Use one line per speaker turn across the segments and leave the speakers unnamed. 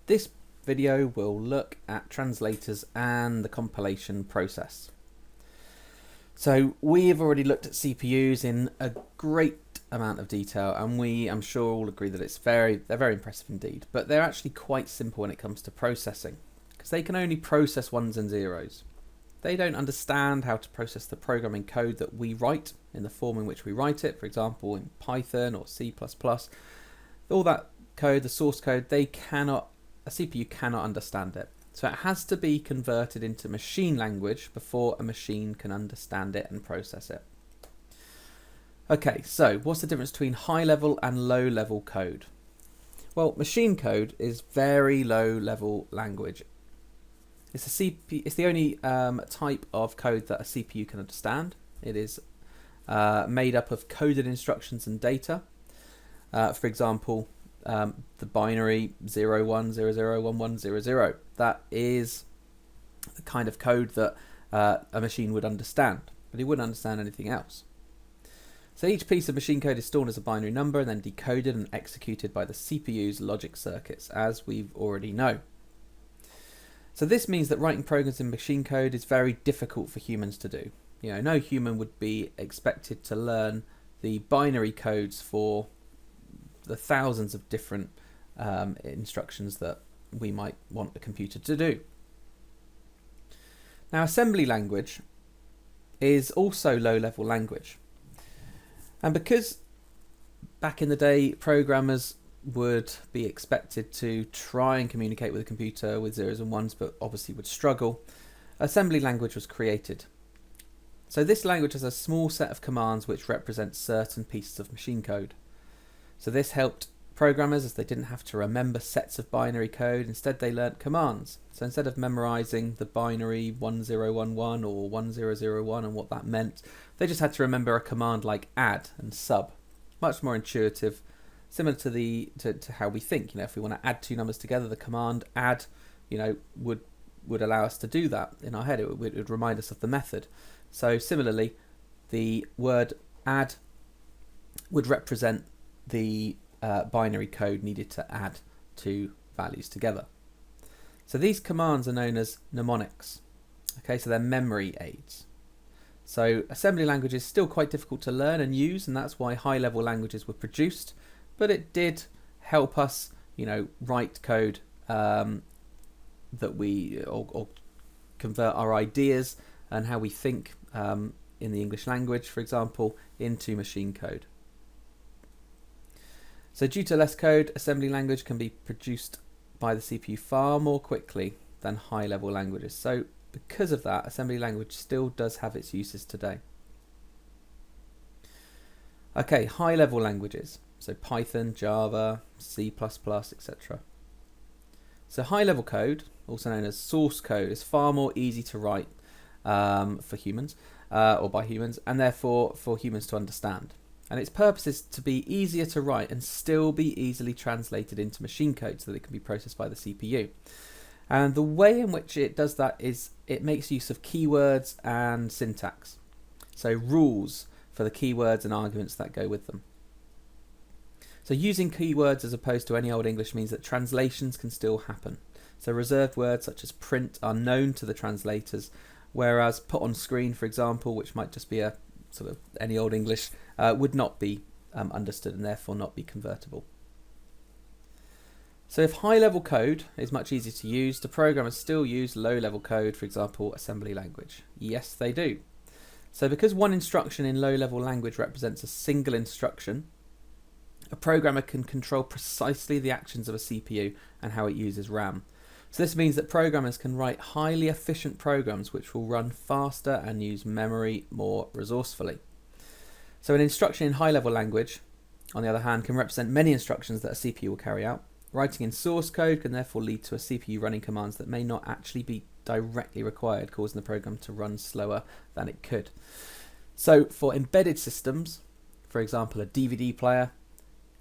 This video will look at translators and the compilation process. So we've already looked at CPUs in a great amount of detail, and I'm sure all agree that they're very impressive indeed, but they're actually quite simple when it comes to processing, because they can only process ones and zeros. They don't understand how to process the programming code that we write in the form in which we write it, for example in Python or C++. All that code, the source code, a CPU cannot understand it. So it has to be converted into machine language before a machine can understand it and process it. Okay, so what's the difference between high level and low level code? Well, machine code is very low level language. It's the only type of code that a CPU can understand. It is made up of coded instructions and data. For example, the binary 01001100. That is the kind of code that a machine would understand, but it wouldn't understand anything else. So each piece of machine code is stored as a binary number and then decoded and executed by the CPU's logic circuits, as we already know. So this means that writing programs in machine code is very difficult for humans to do. No human would be expected to learn the binary codes for the thousands of different instructions that we might want a computer to do. Now, assembly language is also low-level language. And because back in the day programmers would be expected to try and communicate with a computer with zeros and ones, but obviously would struggle, assembly language was created. So this language has a small set of commands which represent certain pieces of machine code. So this helped programmers, as they didn't have to remember sets of binary code. Instead they learnt commands. So instead of memorizing the binary 1011 or 1001 and what that meant, they just had to remember a command like add and sub. Much more intuitive, similar to how we think. If we want to add two numbers together, the command add would allow us to do that in our head. It would remind us of the method. So similarly, the word add would represent the binary code needed to add two values together. So these commands are known as mnemonics. Okay, so they're memory aids. So assembly language is still quite difficult to learn and use, and that's why high-level languages were produced. But it did help us, write code that we or convert our ideas and how we think in the English language, for example, into machine code. So due to less code, assembly language can be produced by the CPU far more quickly than high-level languages. So because of that, assembly language still does have its uses today. Okay, high-level languages. So Python, Java, C++, etc. So high-level code, also known as source code, is far more easy to write for humans, or by humans, and therefore for humans to understand. And its purpose is to be easier to write and still be easily translated into machine code so that it can be processed by the CPU. And the way in which it does that is it makes use of keywords and syntax. So rules for the keywords and arguments that go with them. So using keywords as opposed to any old English means that translations can still happen. So reserved words such as print are known to the translators, whereas put on screen, for example, which might just be a sort of any old English, would not be understood and therefore not be convertible. So if high-level code is much easier to use, do programmers still use low-level code, for example, assembly language? Yes, they do. So because one instruction in low-level language represents a single instruction, a programmer can control precisely the actions of a CPU and how it uses RAM. So this means that programmers can write highly efficient programs which will run faster and use memory more resourcefully. So an instruction in high-level language, on the other hand, can represent many instructions that a CPU will carry out. Writing in source code can therefore lead to a CPU running commands that may not actually be directly required, causing the program to run slower than it could. So for embedded systems, for example a DVD player,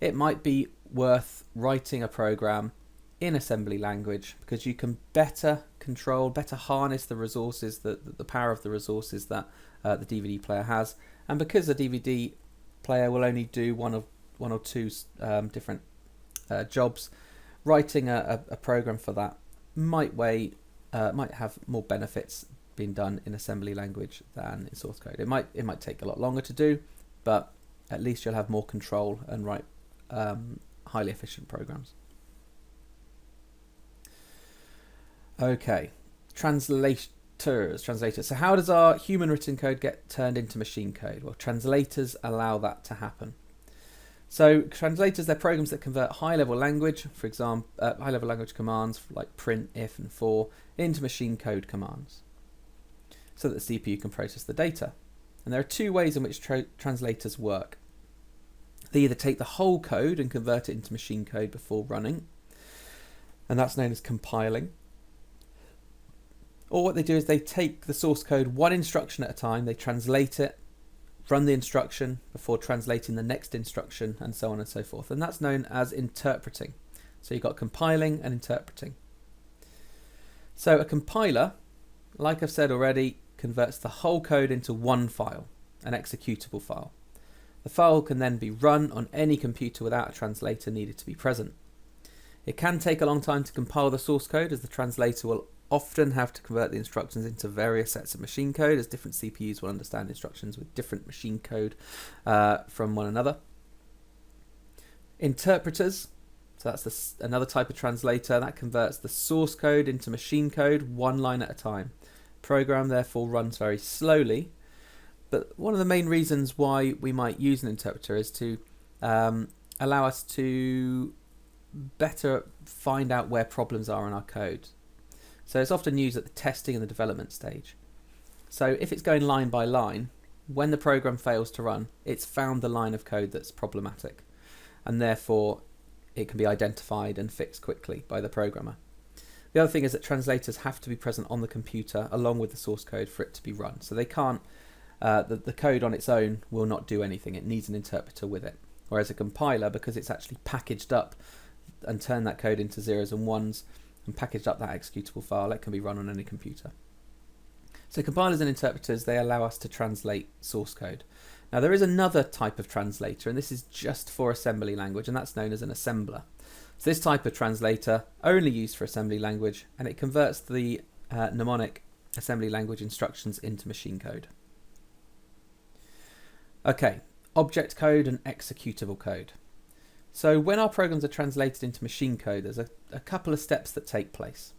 it might be worth writing a program in assembly language because you can better harness the resources, the power of the resources that the DVD player has, and because the DVD player will only do one or two different jobs, writing a program for that might have more benefits being done in assembly language than in source code. It might take a lot longer to do, but at least you'll have more control and write highly efficient programs. Okay, translators. So how does our human written code get turned into machine code? Well, translators allow that to happen. So translators, they're programs that convert high-level language, for example, high-level language commands like print, if, and for, into machine code commands, so that the CPU can process the data. And there are two ways in which translators work. They either take the whole code and convert it into machine code before running, and that's known as compiling. Or what they do is they take the source code one instruction at a time, they translate it, run the instruction before translating the next instruction, and so on and so forth. And that's known as interpreting. So you've got compiling and interpreting. So a compiler, like I've said already, converts the whole code into one file, an executable file. The file can then be run on any computer without a translator needed to be present. It can take a long time to compile the source code, as the translator will often have to convert the instructions into various sets of machine code, as different CPUs will understand instructions with different machine code from one another. Interpreters, so that's another type of translator that converts the source code into machine code one line at a time. Program therefore runs very slowly, but one of the main reasons why we might use an interpreter is to allow us to better find out where problems are in our code. So it's often used at the testing and the development stage. So if it's going line by line, when the program fails to run, it's found the line of code that's problematic, and therefore it can be identified and fixed quickly by the programmer. The other thing is that translators have to be present on the computer along with the source code for it to be run. So they can't, the code on its own will not do anything. It needs an interpreter with it. Whereas a compiler, because it's actually packaged up and turned that code into zeros and ones and packaged up that executable file, it can be run on any computer. So compilers and interpreters, they allow us to translate source code. Now there is another type of translator, and this is just for assembly language, and that's known as an assembler. So this type of translator only used for assembly language, and it converts the mnemonic assembly language instructions into machine code. Okay, object code and executable code. So when our programs are translated into machine code, there's a couple of steps that take place.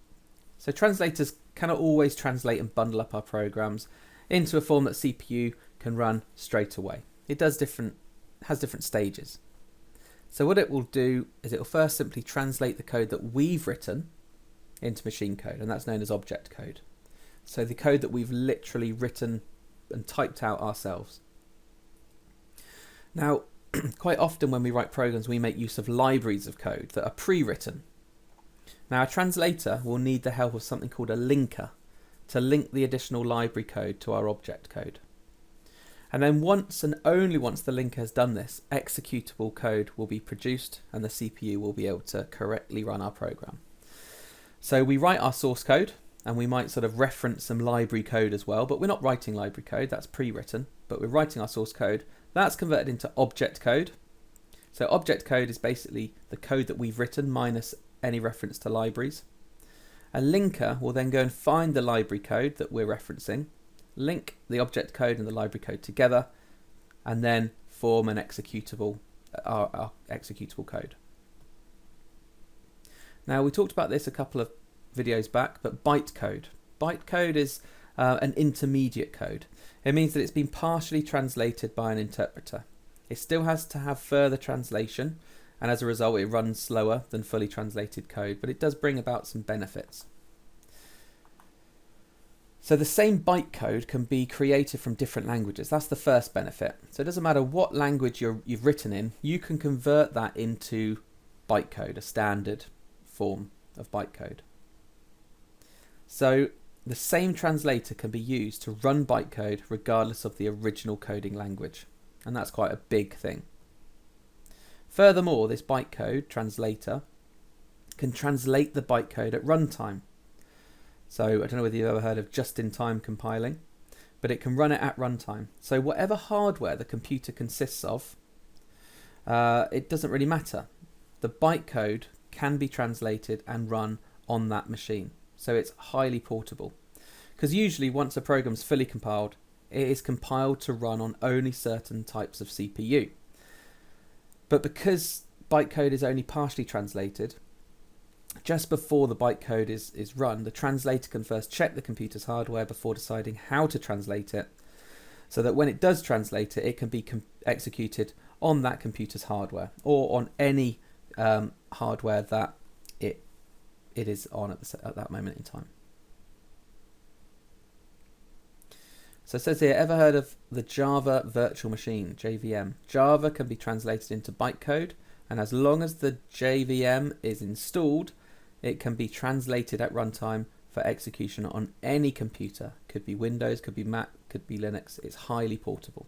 So translators cannot always translate and bundle up our programs into a form that CPU can run straight away. It has different stages. So what it will do is it will first simply translate the code that we've written into machine code, and that's known as object code. So the code that we've literally written and typed out ourselves. Now, quite often when we write programs, we make use of libraries of code that are pre-written. Now, a translator will need the help of something called a linker to link the additional library code to our object code. And then once and only once the linker has done this, executable code will be produced and the CPU will be able to correctly run our program. So we write our source code, and we might sort of reference some library code as well, but we're not writing library code, that's pre-written, but we're writing our source code. That's converted into object code. So object code is basically the code that we've written minus any reference to libraries. A linker will then go and find the library code that we're referencing, link the object code and the library code together, and then form an executable, our executable code. Now, we talked about this a couple of videos back, but bytecode. Bytecode is an intermediate code. It means that it's been partially translated by an interpreter. It still has to have further translation, and as a result it runs slower than fully translated code, but it does bring about some benefits. So the same bytecode can be created from different languages. That's the first benefit. So it doesn't matter what language you've written in, you can convert that into bytecode, a standard form of bytecode. So the same translator can be used to run bytecode regardless of the original coding language, and that's quite a big thing. Furthermore, this bytecode translator can translate the bytecode at runtime. So I don't know whether you've ever heard of just-in-time compiling, but it can run it at runtime. So whatever hardware the computer consists of, it doesn't really matter. The bytecode can be translated and run on that machine. So it's highly portable. Because usually once a program's fully compiled, it is compiled to run on only certain types of CPU. But because bytecode is only partially translated, just before the bytecode is run, the translator can first check the computer's hardware before deciding how to translate it, so that when it does translate it, it can be executed on that computer's hardware or on any hardware that it is on at that moment in time. So it says here, ever heard of the Java Virtual Machine, JVM? Java can be translated into bytecode, and as long as the JVM is installed, it can be translated at runtime for execution on any computer. Could be Windows, could be Mac, could be Linux. It's highly portable.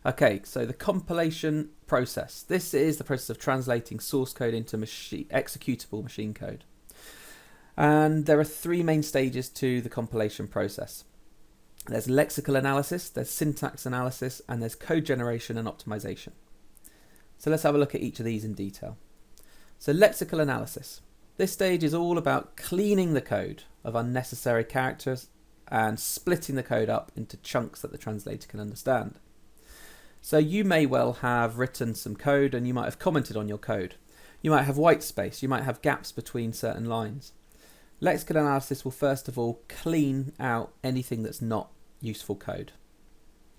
Okay, so the compilation process. This is the process of translating source code into executable machine code. And there are three main stages to the compilation process. There's lexical analysis, there's syntax analysis, and there's code generation and optimization. So let's have a look at each of these in detail. So lexical analysis. This stage is all about cleaning the code of unnecessary characters and splitting the code up into chunks that the translator can understand. So you may well have written some code and you might have commented on your code. You might have white space, you might have gaps between certain lines. Lexical analysis will first of all clean out anything that's not useful code.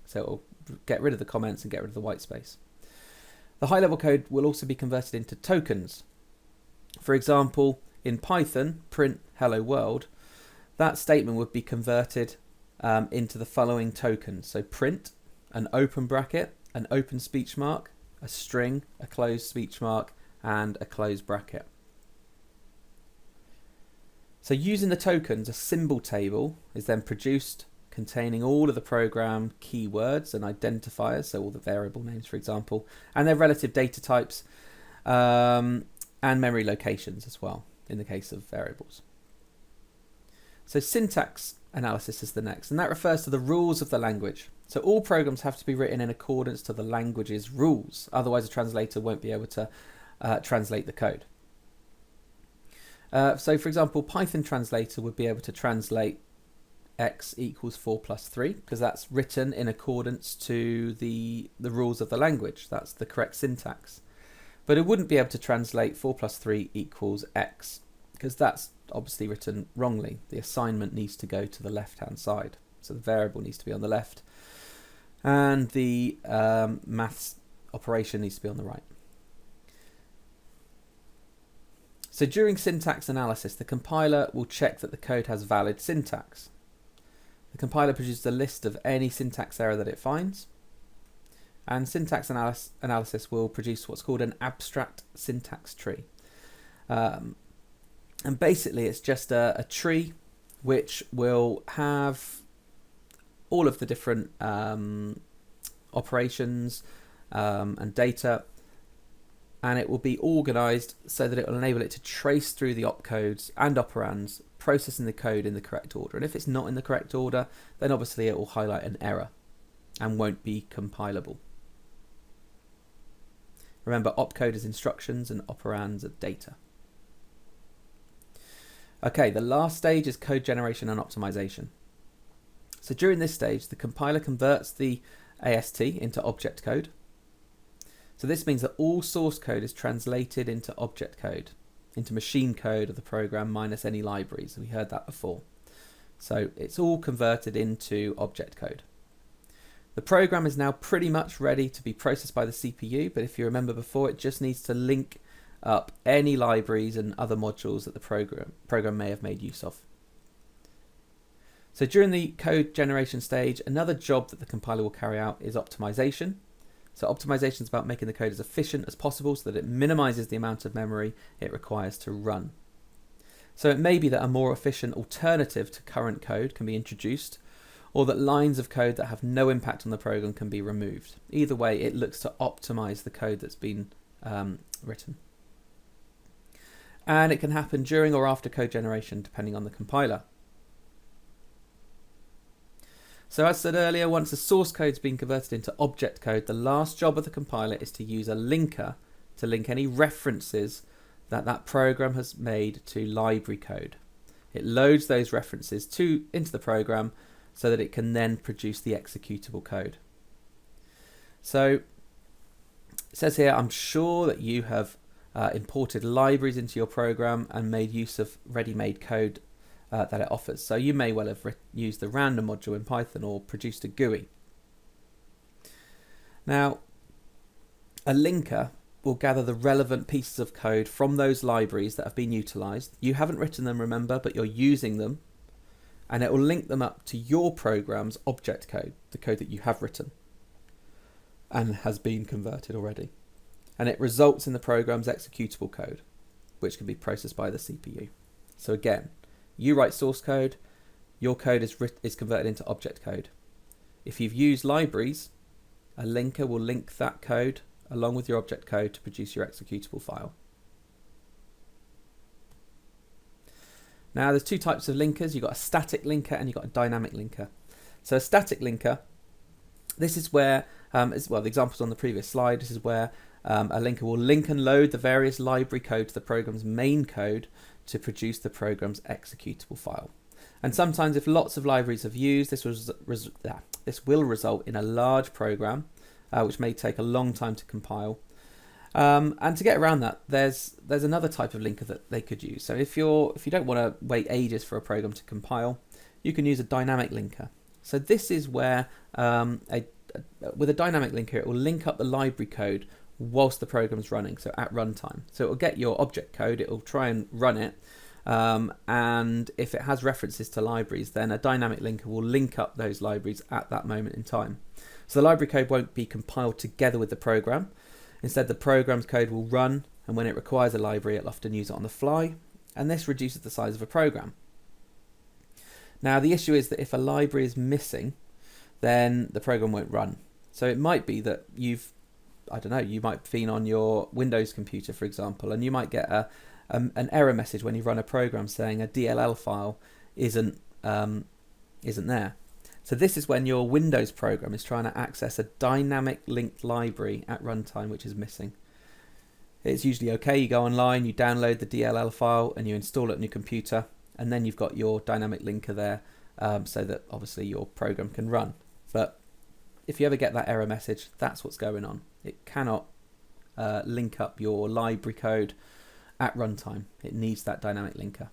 So it will get rid of the comments and get rid of the white space. The high-level code will also be converted into tokens. For example, in Python, print hello world, that statement would be converted into the following tokens. So print, an open bracket, an open speech mark, a string, a closed speech mark, and a closed bracket. So using the tokens, a symbol table is then produced containing all of the program keywords and identifiers, so all the variable names, for example, and their relative data types and memory locations as well, in the case of variables. So syntax analysis is the next, and that refers to the rules of the language. So all programs have to be written in accordance to the language's rules, otherwise a translator won't be able to translate the code. So for example, Python translator would be able to translate x equals 4 plus 3, because that's written in accordance to the rules of the language. That's the correct syntax. But it wouldn't be able to translate 4 plus 3 equals x, because that's obviously written wrongly. The assignment needs to go to the left-hand side. So the variable needs to be on the left, and the maths operation needs to be on the right. So during syntax analysis, the compiler will check that the code has valid syntax. The compiler produces a list of any syntax error that it finds, and syntax analysis will produce what's called an abstract syntax tree. And basically it's just a tree which will have all of the different operations and data, and it will be organized so that it will enable it to trace through the opcodes and operands, processing the code in the correct order. And if it's not in the correct order, then obviously it will highlight an error and won't be compilable. Remember, opcode is instructions and operands are data. Okay, the last stage is code generation and optimization. So during this stage, the compiler converts the AST into object code. So this means that all source code is translated into object code, into machine code of the program minus any libraries. We heard that before. So it's all converted into object code. The program is now pretty much ready to be processed by the CPU, but if you remember before, it just needs to link up any libraries and other modules that the program may have made use of. So during the code generation stage, another job that the compiler will carry out is optimization. So optimization is about making the code as efficient as possible so that it minimizes the amount of memory it requires to run. So it may be that a more efficient alternative to current code can be introduced, or that lines of code that have no impact on the program can be removed. Either way, it looks to optimize the code that's been written. And it can happen during or after code generation, depending on the compiler. So as said earlier, once the source code's been converted into object code, the last job of the compiler is to use a linker to link any references that that program has made to library code. It loads those references into the program so that it can then produce the executable code. So it says here, I'm sure that you have imported libraries into your program and made use of ready-made code that it offers. So you may well have used the random module in Python or produced a GUI. Now, a linker will gather the relevant pieces of code from those libraries that have been utilized. You haven't written them, remember, but you're using them, and it will link them up to your program's object code, the code that you have written and has been converted already. And it results in the program's executable code, which can be processed by the CPU. So again, you write source code, your code is converted into object code. If you've used libraries, a linker will link that code along with your object code to produce your executable file. Now there's two types of linkers. You've got a static linker and you've got a dynamic linker. So a static linker, this is where, the examples on the previous slide, this is where a linker will link and load the various library code to the program's main code to produce the program's executable file. And sometimes if lots of libraries have used, this will result in a large program which may take a long time to compile. And to get around that, there's another type of linker that they could use. So if you don't want to wait ages for a program to compile, you can use a dynamic linker. So this is where with a dynamic linker, it will link up the library code whilst the program's running, so at runtime. So it will get your object code, it will try and run it, and if it has references to libraries, then a dynamic linker will link up those libraries at that moment in time. So the library code won't be compiled together with the program. Instead, the program's code will run, and when it requires a library, it'll often use it on the fly, and this reduces the size of a program. Now, the issue is that if a library is missing, then the program won't run. So it might be that you might have been on your Windows computer, for example, and you might get an error message when you run a program saying a DLL file isn't there. So this is when your Windows program is trying to access a dynamic linked library at runtime which is missing. It's usually okay, you go online, you download the DLL file and you install it on your computer, and then you've got your dynamic linker there so that obviously your program can run. But if you ever get that error message, that's what's going on. It cannot link up your library code at runtime. It needs that dynamic linker.